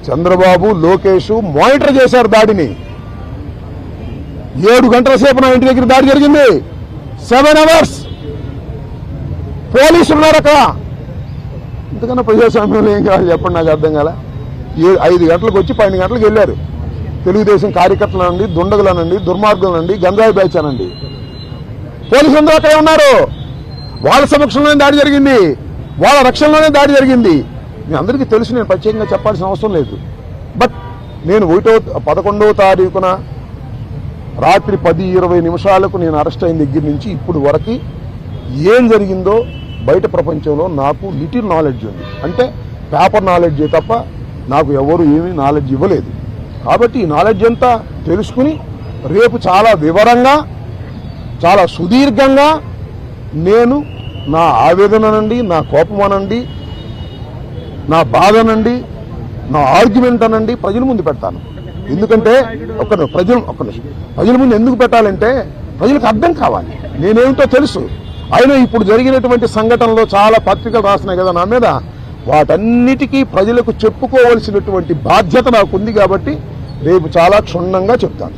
Chandrababu Lokesh monitor చేశారు దాడిని. 7 గంటల సేపు నా ఇంటి దగ్గర దాడి జరిగింది. 7 hours పోలీసులు ఉన్నారు అక్కడ. ఇంతకన్నా ప్రజాస్వామ్యంలో ఏం కావాలి చెప్పండి, నాకు అర్థం కాల. 5 గంటలకు వచ్చి 12 గంటలకు వెళ్ళారు. తెలుగుదేశం కార్యకర్తలనండి, దుండగులనండి, దుర్మార్గులనండి, గంజాయి బ్యాచ్ అనండి, పోలీసులందరూ అక్కడే ఉన్నారు. వాళ్ళ సమక్షంలోనే దాడి జరిగింది, వాళ్ళ రక్షణలోనే దాడి జరిగింది. మీ అందరికీ తెలుసు, నేను ప్రత్యేకంగా చెప్పాల్సిన అవసరం లేదు. బట్ నేను 11వ తారీఖున రాత్రి 10:20 నిమిషాలకు నేను అరెస్ట్ అయిన దగ్గర నుంచి ఇప్పుడు వరకు ఏం జరిగిందో బయట ప్రపంచంలో నాకు లిటిల్ నాలెడ్జ్ ఉంది. అంటే పేపర్ నాలెడ్జే తప్ప నాకు ఎవరు ఏమీ నాలెడ్జ్ ఇవ్వలేదు. కాబట్టి ఈ నాలెడ్జ్ అంతా తెలుసుకుని రేపు చాలా వివరంగా, చాలా సుదీర్ఘంగా నేను నా ఆవేదన అనండి, నా కోపం అనండి, నా బాధ అనండి, నా ఆర్గ్యుమెంట్ అనండి ప్రజల ముందు పెడతాను. ఎందుకంటే ప్రజల ముందు ఎందుకు పెట్టాలంటే ప్రజలకు అర్థం కావాలి, నేనేమిటో తెలుసు. అయినా ఇప్పుడు జరిగినటువంటి సంఘటనలో చాలా పత్రికలు రాసినాయి కదా నా మీద, వాటన్నిటికీ ప్రజలకు చెప్పుకోవలసినటువంటి బాధ్యత నాకు ఉంది. కాబట్టి రేపు చాలా క్షుణ్ణంగా చెప్తాను.